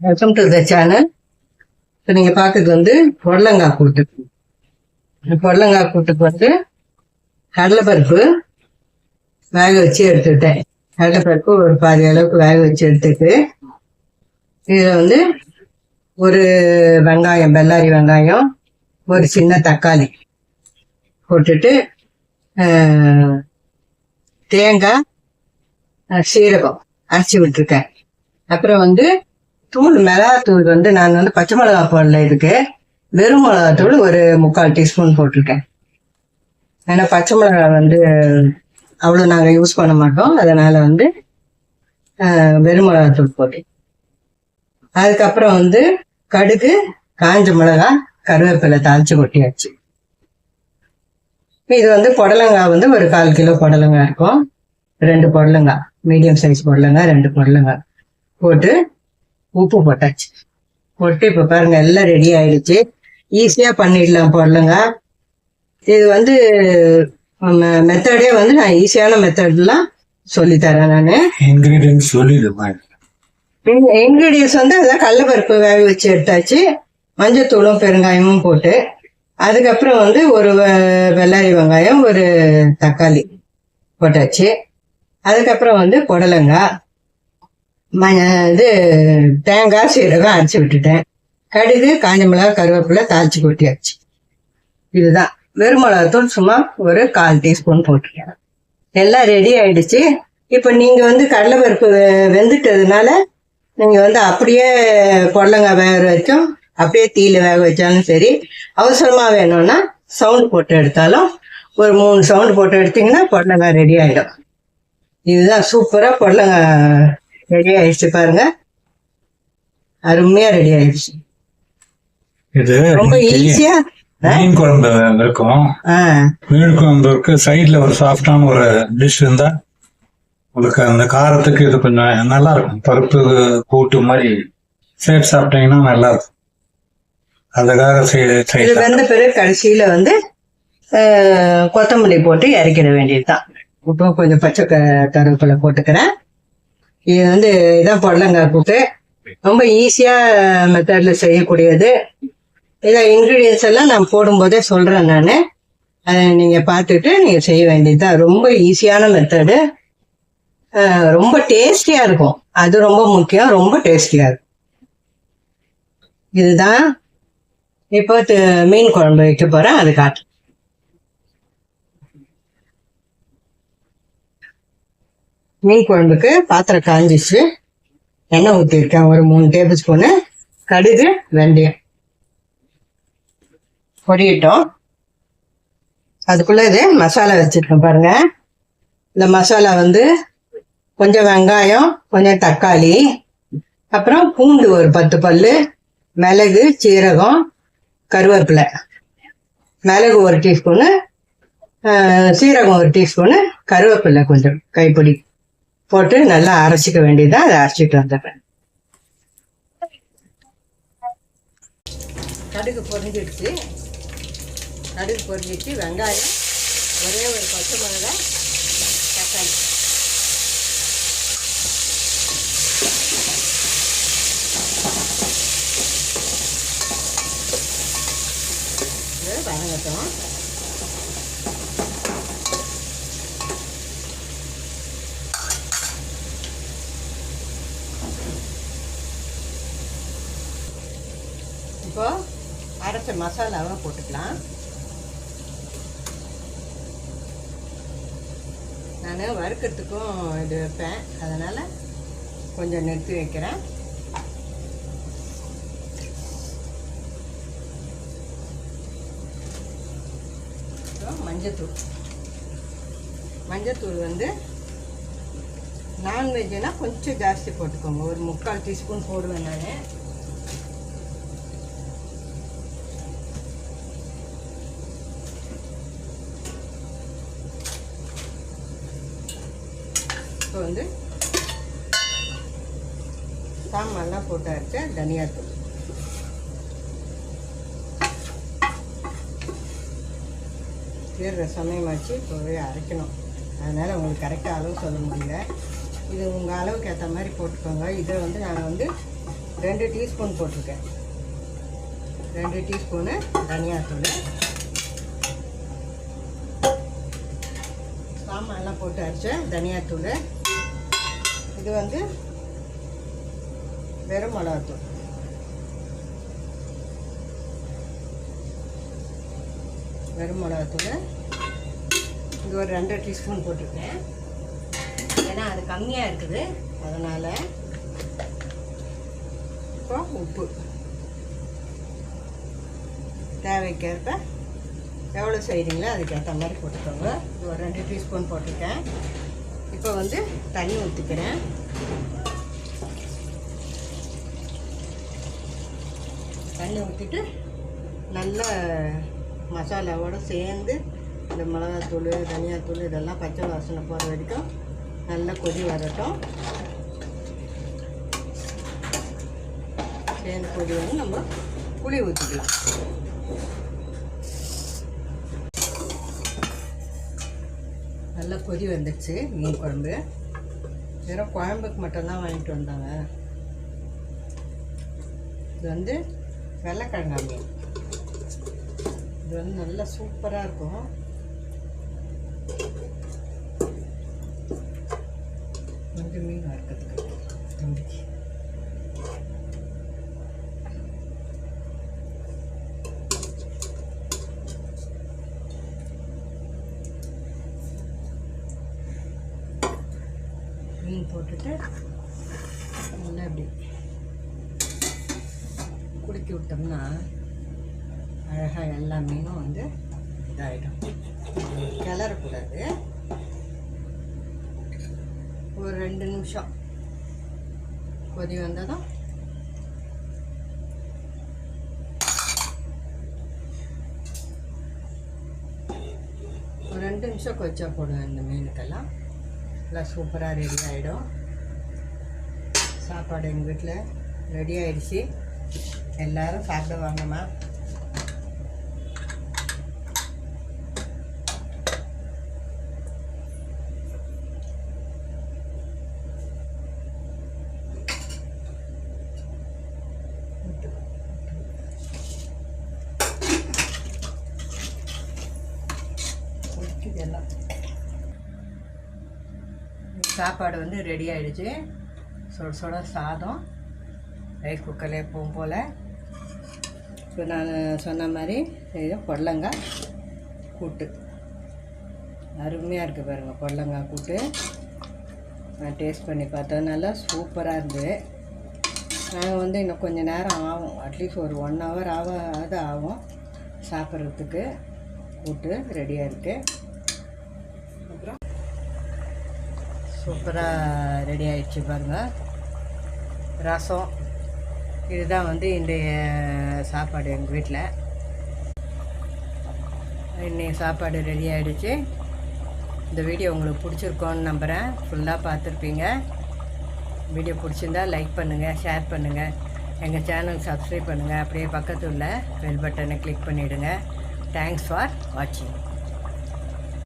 Welcome to the channel. இப்போ நீங்கள் பார்க்குறது வந்து புடலங்காய் கூட்டு. புடலங்காய் கூட்டுக்கு வந்து கடலைப்பருப்பு வேக வச்சு எடுத்துக்கிட்டேன். கடலைப்பருப்பு ஒரு பாதி அளவுக்கு வேக வச்சு எடுத்துட்டு இதில் வந்து ஒரு வெங்காயம், பெல்லாரி வெங்காயம், ஒரு சின்ன தக்காளி போட்டுட்டு தேங்காய், சீரகம் அரைச்சி விட்டுருக்கேன். அப்புறம் வந்து தூள், மிளகாத்தூள் வந்து நான் வந்து பச்சை மிளகா போடல, இதுக்கு வெறும் மிளகாத்தூள் ஒரு 3/4 டீஸ்பூன் போட்டிருக்கேன். ஏன்னா பச்சை மிளகா வந்து அவ்வளோ நாங்கள் யூஸ் பண்ண மாட்டோம், அதனால வந்து வெறும் மிளகாத்தூள் போட்டேன். அதுக்கப்புறம் வந்து கடுகு, காஞ்ச மிளகா, கருவேப்பிலை தாளிச்சு கொட்டியாச்சு. இது வந்து புடலங்காய் வந்து ஒரு 1/4 கிலோ புடலங்காய் இருக்கும். 2 புடலங்காய், மீடியம் சைஸ் புடலங்காய் 2 புடலங்காய் போட்டு உப்பு போட்டாச்சு. போட்டு இப்போ பாருங்க எல்லாம் ரெடி ஆயிடுச்சு. ஈஸியாக பண்ணிடலாம் புடலங்காய். இது வந்து மெத்தடே வந்து நான் ஈஸியான மெத்தட்லாம் சொல்லித்தரேன். நான் இன்கிரீடியன்ஸ் சொல்லிடுவேன். இன்கிரீடியன்ஸ் வந்து அதான் கடலைப்பருப்பு வேக வச்சு எடுத்தாச்சு, மஞ்சத்தூளும் பெருங்காயமும் போட்டு, அதுக்கப்புறம் வந்து ஒரு வெள்ளாரி வெங்காயம், ஒரு தக்காளி போட்டாச்சு. அதுக்கப்புறம் வந்து புடலங்காய், இது தேங்காய், சீரகம் அரைச்சி விட்டுட்டேன். கடுகு, காஞ்ச மிளகா, கருவேப்பிலை தாளிச்சு கொட்டியாச்சு. இதுதான். வெறும் மிளகாத்தூள் சும்மா ஒரு 1/4 டீஸ்பூன் போட்டிருக்கேன். எல்லாம் ரெடி ஆயிடுச்சு. இப்போ நீங்க வந்து கடலைப்பருப்பு வெந்துட்டதுனால நீங்க வந்து அப்படியே புடலங்காய் வேக வச்சோம், அப்படியே தீயில வேக வச்சாலும் சரி, அவசரமா வேணும்னா சவுண்ட் போட்டு எடுத்தாலும் ஒரு 3 சவுண்ட் போட்டு எடுத்தீங்கன்னா புடலங்காய் ரெடி ஆயிடும். இதுதான் சூப்பரா புடலங்காய் ரெடி ஆயிடுச்சு. பாருங்க, அருமையா ரெடி ஆயிடுச்சு. இது ரொம்ப ஈஸியா மீன் குழம்பு இருக்கும். மீன் குழம்பு இருக்கு, சைட்ல ஒரு சாஃப்டான ஒரு டிஷ் இருந்தா உங்களுக்கு அந்த காரத்துக்கு இது கொஞ்சம் நல்லா இருக்கும். பருப்பு கூட்டு மாதிரி சேர்த்து சாப்பிட்டீங்கன்னா நல்லா இருக்கும். அதுக்காக இது வெந்த பிறகு கடைசியில வந்து கொத்தமல்லி போட்டு இறக்கிட வேண்டியதுதான். இப்போ கொஞ்சம் பச்சை கருவேப்பிலை போட்டுக்கிறேன். இது வந்து இதான் புடலங்காய் கூட்டு. ரொம்ப ஈஸியா மெத்தட்ல செய்யக்கூடியது. இதை இன்கிரீடியன்ஸ் எல்லாம் நான் போடும்போதே சொல்றேன். நான் அதை நீங்க பார்த்துட்டு நீங்க செய்ய வேண்டியதுதான். ரொம்ப ஈஸியான மெத்தடு, ரொம்ப டேஸ்டியா இருக்கும். அது ரொம்ப முக்கியம், ரொம்ப டேஸ்டியா இருக்கும். இதுதான். இப்போ மீன் குழம்பு வைக்க போறேன், அது காட்டு. மீன் குழம்புக்கு பாத்திரம் காஞ்சிச்சு, எண்ணெய் ஊற்றிருக்கேன். ஒரு 3 டேபிள் ஸ்பூனு கடுகு, வெந்தயம் பொடியிட்டோம். அதுக்குள்ள இது மசாலா வச்சிருக்கேன். பாருங்க, இந்த மசாலா வந்து கொஞ்சம் வெங்காயம், கொஞ்சம் தக்காளி, அப்புறம் பூண்டு ஒரு 10 பல்லு, மிளகு, சீரகம், கருவேப்பிலை. மிளகு 1 டீஸ்பூனு, சீரகம் 1 டீஸ்பூனு, கருவேப்பிலை கொஞ்சம் கைப்பிடி போட்டு நல்லா அரைச்சிக்க வேண்டியதான். அதை அரைச்சிட்டு வந்துடுறேன். கடுகு பொரிஞ்சிடுச்சு. கடுகு பொரிஞ்சிச்சு. வெங்காயம், ஒரே ஒரு பச்சை மிளகாய், தக்காளி. வதங்கட்டும். இப்போ அரைச்ச மசாலாவை போட்டுக்கலாம். நான் வறுக்கிறதுக்கும் இது வைப்பேன், அதனால கொஞ்சம் நிறுத்தி வைக்கிறேன். மஞ்சத்தூள். மஞ்சத்தூள் வந்து நான்வெஜ்னா கொஞ்சம் ஜாஸ்தி போட்டுக்கோங்க. ஒரு 3/4 டீஸ்பூன் போடுவேன் நான். இப்போ வந்து சாமான்லாம் போட்டு அரைச்ச தனியாத்தூள். சமயமாச்சு, இப்போவே அரைக்கணும். அதனால் உங்களுக்கு கரெக்டாக அளவு சொல்ல முடியல. இது உங்கள் அளவுக்கு ஏற்ற மாதிரி போட்டுக்கோங்க. இதை வந்து நான் வந்து 2 டீஸ்பூன் போட்டிருக்கேன். 2 டீஸ்பூனு தனியாத்தூள். சாமான்லாம் போட்டு அரைச்ச தனியாத்தூள். இது வந்து வெறும் மிளகாத்தூள். வெறும் மிளகாத்தூள் இது ஒரு 2 டீஸ்பூன் போட்டிருக்கேன். ஏன்னா அது கம்மியாக இருக்குது, அதனால். இப்போ உப்பு தேவைக்கேற்ப எவ்வளோ செய்கிறீங்களோ அதுக்கேற்ற மாதிரி போட்டுக்கோங்க. இது ஒரு 2 டீஸ்பூன் போட்டிருக்கேன். இப்போ வந்து தண்ணி ஊற்றிக்கிறேன். தண்ணி ஊற்றிட்டு நல்ல மசாலாவோடு சேர்ந்து இந்த மிளகாத்தூள் தனியாத்தூள் இதெல்லாம் பச்சை வாசனை போகிற வரைக்கும் நல்லா கொதி வரட்டும். சேர்ந்து கொதி வந்து நம்ம புளி ஊற்றிக்கலாம். நல்லா கொதி வந்துடுச்சு. மீன் குழம்பு வெறும் குழம்புக்கு மட்டும்தான் வாங்கிட்டு வந்தாங்க. இது வந்து வெள்ளைக்கிழங்கா மீன். இது வந்து நல்லா சூப்பராக இருக்கும். வந்து மீன் வறுக்கிறதுக்கு தம்பிக்கு மீன் போட்டுட்டு நல்லா இப்படி குலுக்கி விட்டோம்னா அழகாக எல்லா மீனும் வந்து இதாகிடும். கிளறக்கூடாது. ஒரு 2 நிமிஷம் கொதி வந்ததும் ஒரு 2 நிமிஷம் கொதிச்சா போடுவேன். இந்த மீனுக்கெல்லாம் எல்லாம் சூப்பராக ரெடி ஆகிடும். சாப்பாடு எங்கள் வீட்டில் ரெடி ஆகிடுச்சு. எல்லோரும் சாப்பிடுவாங்கம்மா. இதெல்லாம் சாப்பாடு வந்து ரெடி ஆகிடுச்சு. சுட சாதம் ரைஸ் குக்கரில் எப்பவும் போல். இப்போ நான் சொன்ன மாதிரி இது பொடலங்காய் கூட்டு அருமையாக இருக்குது பாருங்கள். பொடலங்காய் கூட்டு நான் டேஸ்ட் பண்ணி பார்த்தேன். நல்லா சூப்பராக இருந்தது. நாங்கள் வந்து இன்னும் கொஞ்சம் நேரம் ஆகும், அட்லீஸ்ட் ஒரு 1 hour ஆகும் சாப்பிட்றதுக்கு. கூட்டு ரெடியாக இருக்குது. அப்புறம் சூப்பராக ரெடி ஆகிடுச்சு பாருங்கள். ரசம் இதுதான் வந்து இன்றைய சாப்பாடு எங்கள் வீட்டில். இன்றைய சாப்பாடு ரெடி ஆகிடுச்சு. இந்த வீடியோ உங்களுக்கு பிடிச்சிருக்கோன்னு நம்புகிறேன். ஃபுல்லாக பார்த்துருப்பீங்க. வீடியோ பிடிச்சிருந்தா லைக் பண்ணுங்கள், ஷேர் பண்ணுங்கள், எங்கள் சேனல் சப்ஸ்கிரைப் பண்ணுங்கள். அப்படியே பக்கத்தில் உள்ள பெல் பட்டனை கிளிக் பண்ணிவிடுங்க. தேங்க்ஸ் ஃபார் வாட்சிங்.